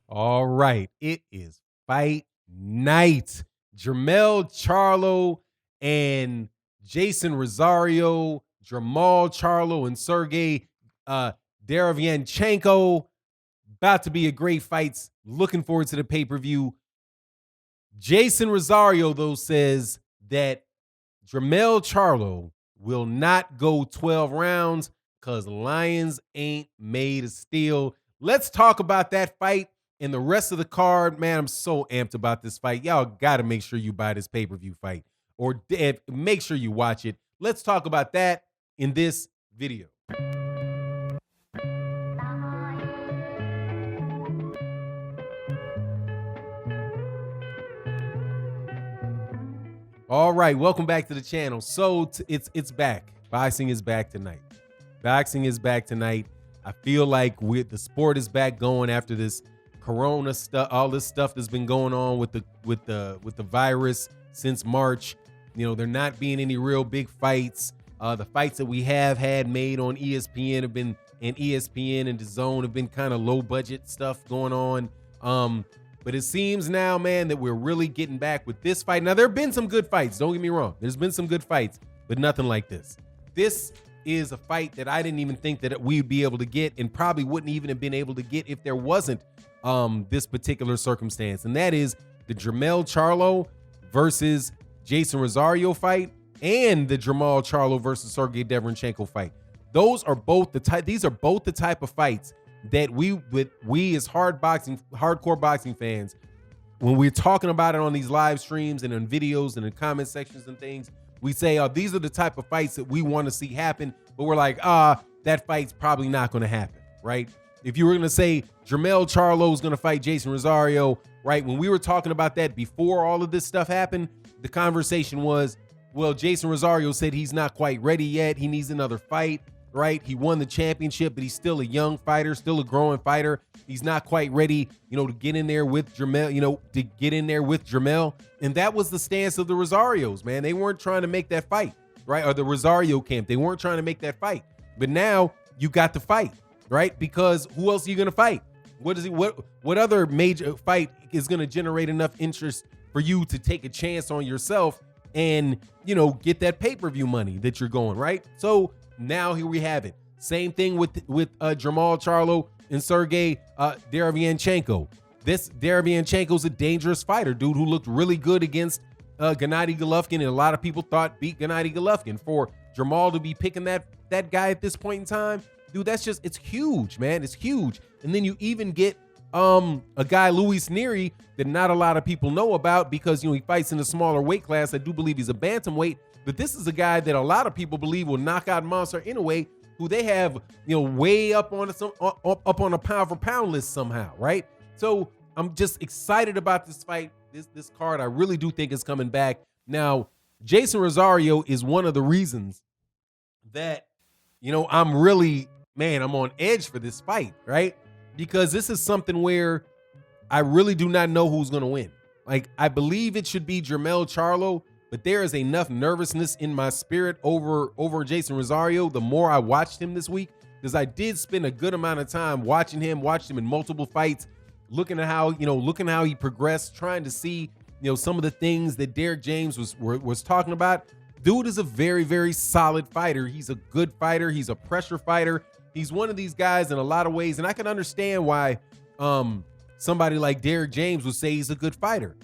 All right, it is fight night. Jermell Charlo and Jeison Rosario, Jermell Charlo and Sergey Derevyanchenko. About to be a great fight. Looking forward to the pay-per-view. Jeison Rosario, though, says that Jermell Charlo will not go 12 rounds because Lions ain't made of steel. Let's talk about that fight and the rest of the card. Man, I'm so amped about this fight. Y'all got to make sure you buy this pay-per-view fight or make sure you watch it. Let's talk about that in this video. All right, welcome back to the channel. So it's back. Boxing is back tonight. Boxing is back tonight. I feel like the sport is back going after this Corona stuff, all this stuff that's been going on with the virus since March. You know, there not being any real big fights. The fights that we have had made on ESPN have been, and ESPN and DAZN have been kind of low budget stuff going on. But it seems now, man, that we're really getting back with this fight. Now, there have been some good fights. Don't get me wrong. There's been some good fights, but nothing like this. This is a fight that I didn't even think that we'd be able to get, and probably wouldn't even have been able to get if there wasn't this particular circumstance. And that is the Jermell Charlo versus Jeison Rosario fight and the Jermell Charlo versus Sergey Derevyanchenko fight. These are both the type of fights that we as hardcore boxing fans, when we're talking about it on these live streams and in videos and in comment sections and things, we say, these are the type of fights that we want to see happen, but we're like, that fight's probably not going to happen, right? If you were going to say Jermell Charlo is going to fight Jeison Rosario, right? When we were talking about that before all of this stuff happened, the conversation was, well, Jeison Rosario said he's not quite ready yet. He needs another fight. Right? He won the championship, but he's still a young fighter, still a growing fighter. He's not quite ready, to get in there with Jermell, And that was the stance of the Rosarios, man. They weren't trying to make that fight, right? Or the Rosario camp. They weren't trying to make that fight. But now you got the fight, right? Because who else are you going to fight? What other major fight is going to generate enough interest for you to take a chance on yourself and, get that pay-per-view money that you're going, right? So now here we have it. Same thing with Jermell Charlo and Sergey Derevyanchenko. This Derevyanchenko's a dangerous fighter, dude, who looked really good against Gennady Golovkin, and a lot of people thought beat Gennady Golovkin. For Jermell to be picking that guy at this point in time, dude, it's huge, man. It's huge. And then you even get a guy, Luis Nery, that not a lot of people know about because he fights in a smaller weight class. I do believe he's a bantamweight. But this is a guy that a lot of people believe will knock out Monster Inoue, who they have, way up on a pound for pound list somehow, right? So I'm just excited about this fight, this card. I really do think it's coming back. Now, Jeison Rosario is one of the reasons that, I'm really, I'm on edge for this fight, right? Because this is something where I really do not know who's going to win. Like, I believe it should be Jermell Charlo, but there is enough nervousness in my spirit over Jeison Rosario the more I watched him this week, because I did spend a good amount of time watching him in multiple fights, looking at how he progressed, trying to see, some of the things that Derek James was talking about. Dude is a very, very solid fighter. He's a good fighter. He's a pressure fighter. He's one of these guys in a lot of ways, and I can understand why somebody like Derek James would say he's a good fighter.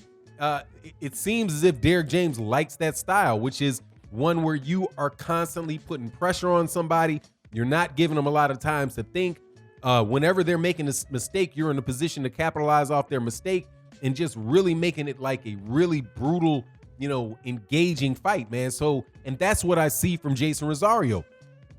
It seems as if Derek James likes that style, which is one where you are constantly putting pressure on somebody. You're not giving them a lot of times to think. Whenever they're making a mistake, you're in a position to capitalize off their mistake and just really making it like a really brutal, engaging fight, man. So, and that's what I see from Jeison Rosario.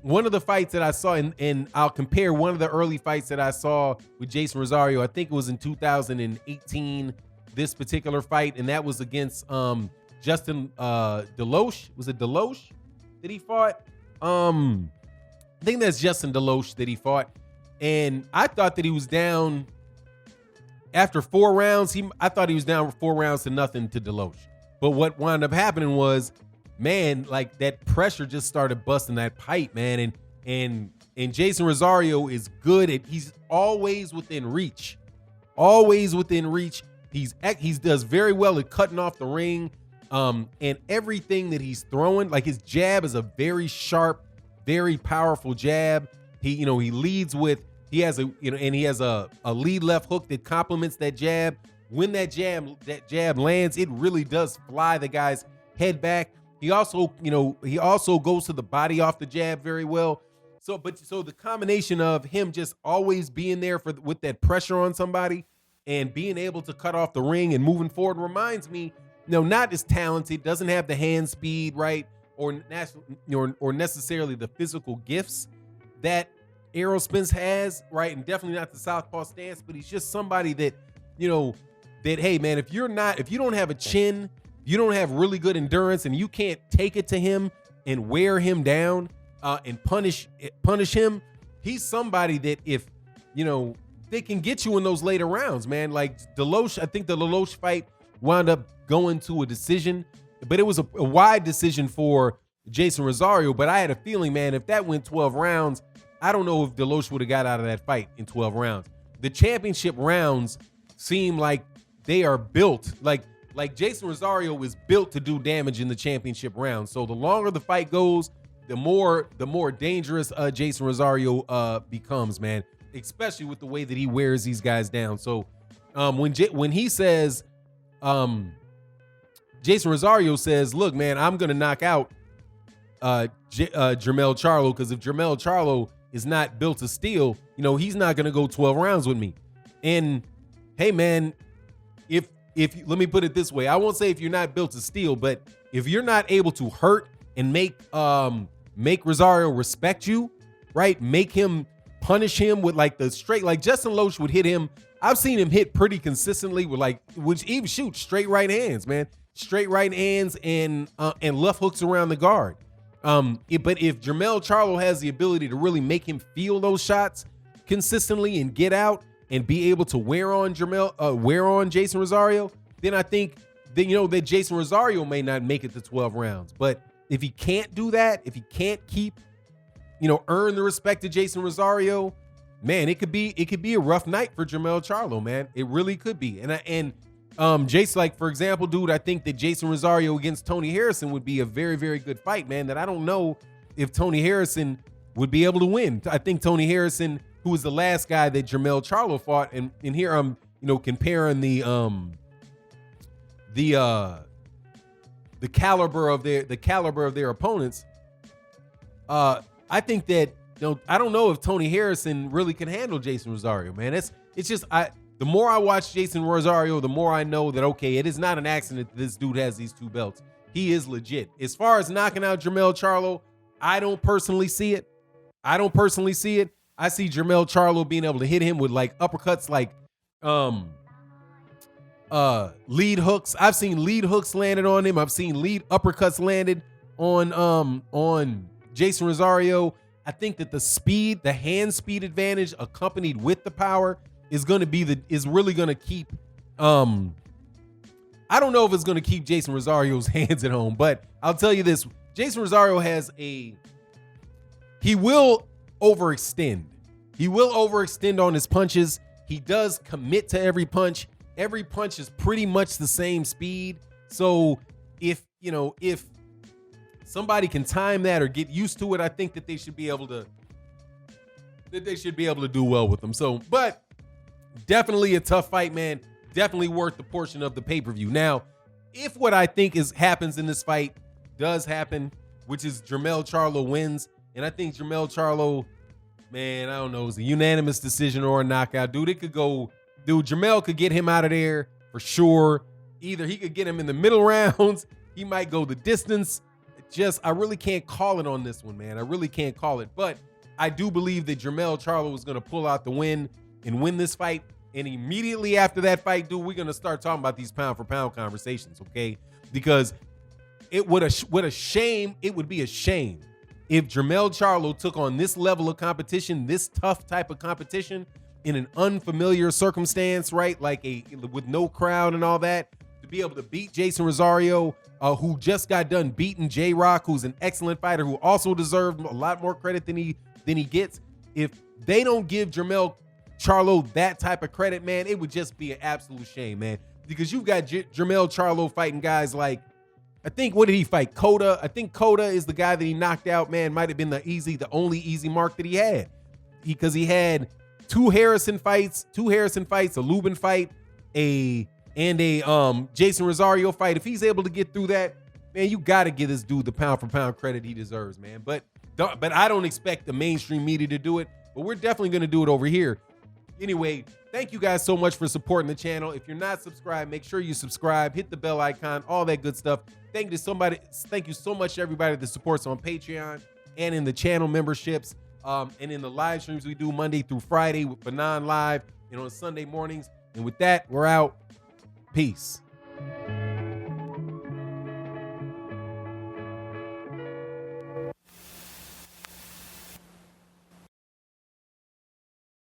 One of the fights that I saw, and I'll compare one of the early fights that I saw with Jeison Rosario, I think it was in 2018, this particular fight, and that was against Justin Deloach. Was it Deloach that he fought? I think that's Justin Deloach that he fought. And I thought that he was down after 4 rounds. I thought he was down 4 rounds to nothing to Deloach. But what wound up happening was, man, like that pressure just started busting that pipe, man. And Jeison Rosario is good at, he's always within reach always within reach. He does very well at cutting off the ring. And everything that he's throwing, like his jab is a very sharp, very powerful jab. He leads with, he has a lead left hook that complements that jab. When that jab lands, it really does fly the guy's head back. He also goes to the body off the jab very well. So the combination of him just always being there with that pressure on somebody and being able to cut off the ring and moving forward reminds me, not as talented, doesn't have the hand speed, right, or necessarily the physical gifts that Errol Spence has, right, and definitely not the southpaw stance, but he's just somebody that, that, hey, man, if you don't have a chin, you don't have really good endurance, and you can't take it to him and wear him down and punish him, he's somebody that if, they can get you in those later rounds, man. Like Delosh, I think the Delosh fight wound up going to a decision, but it was a wide decision for Jeison Rosario. But I had a feeling, man, if that went 12 rounds, I don't know if Deloach would have got out of that fight in 12 rounds. The championship rounds seem like they are built, like Jeison Rosario is built to do damage in the championship rounds. So the longer the fight goes, the more dangerous Jeison Rosario becomes, man, especially with the way that he wears these guys down. So when he says, Jeison Rosario says, look, man, I'm going to knock out Jermell Charlo, because if Jermell Charlo is not built to steel, he's not going to go 12 rounds with me. And hey, man, if let me put it this way, I won't say if you're not built to steel, but if you're not able to hurt and make Rosario respect you, right? Make him punish him with like the straight, like Justin Deloach would hit him. I've seen him hit pretty consistently with which even shoot straight right hands, man. Straight right hands and left hooks around the guard. But if Jermell Charlo has the ability to really make him feel those shots consistently and get out and be able to wear on Jeison Rosario, then I think that that Jeison Rosario may not make it to 12 rounds. But if he can't do that, if he can't keep, earn the respect of Jeison Rosario, man, it could be a rough night for Jermell Charlo, man. It really could be. And Jace, like, for example, dude, I think that Jeison Rosario against Tony Harrison would be a very, very good fight, man, that I don't know if Tony Harrison would be able to win. I think Tony Harrison, who was the last guy that Jermell Charlo fought, and here I'm, comparing the caliber of their opponents. I think that I don't know if Tony Harrison really can handle Jeison Rosario, man. It's just the more I watch Jeison Rosario, the more I know that, okay, it is not an accident that this dude has these two belts. He is legit. As far as knocking out Jermell Charlo, I don't personally see it. I see Jermell Charlo being able to hit him with like uppercuts, like lead hooks. I've seen lead hooks landed on him. I've seen lead uppercuts landed on Jeison Rosario. I think that the hand speed advantage accompanied with the power is really going to keep, I don't know if it's going to keep Jeison Rosario's hands at home, but I'll tell you this, Jeison Rosario he will overextend. He will overextend on his punches. He does commit to every punch. Every punch is pretty much the same speed. So if somebody can time that or get used to it, I think that they should be able to do well with them. So, but definitely a tough fight, man. Definitely worth the portion of the pay-per-view. Now, if what I think happens in this fight does happen, which is Jermell Charlo wins, and I think Jermell Charlo, man, I don't know, it's a unanimous decision or a knockout. Jermell could get him out of there for sure. Either he could get him in the middle rounds, he might go the distance. I really can't call it on this one, man. I really can't call it. But I do believe that Jermell Charlo is going to pull out the win and win this fight. And immediately after that fight, dude, we're going to start talking about these pound for pound conversations, okay? Because it would be a shame if Jermell Charlo took on this level of competition, this tough type of competition in an unfamiliar circumstance, right? Like with no crowd and all that, to be able to beat Jeison Rosario, who just got done beating J-Rock, who's an excellent fighter, who also deserved a lot more credit than he gets. If they don't give Jermell Charlo that type of credit, man, it would just be an absolute shame, man. Because you've got Jermell Charlo fighting guys like, I think, what did he fight? Coda. I think Coda is the guy that he knocked out, man. Might have been the only easy mark that he had. Because he had two Harrison fights, a Lubin fight, and a Jeison Rosario fight. If he's able to get through that, man, you got to give this dude the pound for pound credit he deserves, man. But I don't expect the mainstream media to do it, but we're definitely going to do it over here. Anyway, thank you guys so much for supporting the channel. If you're not subscribed, make sure you subscribe, hit the bell icon, all that good stuff. Thank you so much to everybody that supports on Patreon and in the channel memberships, and in the live streams we do Monday through Friday with Banan Live and on Sunday mornings. And with that, we're out. Peace.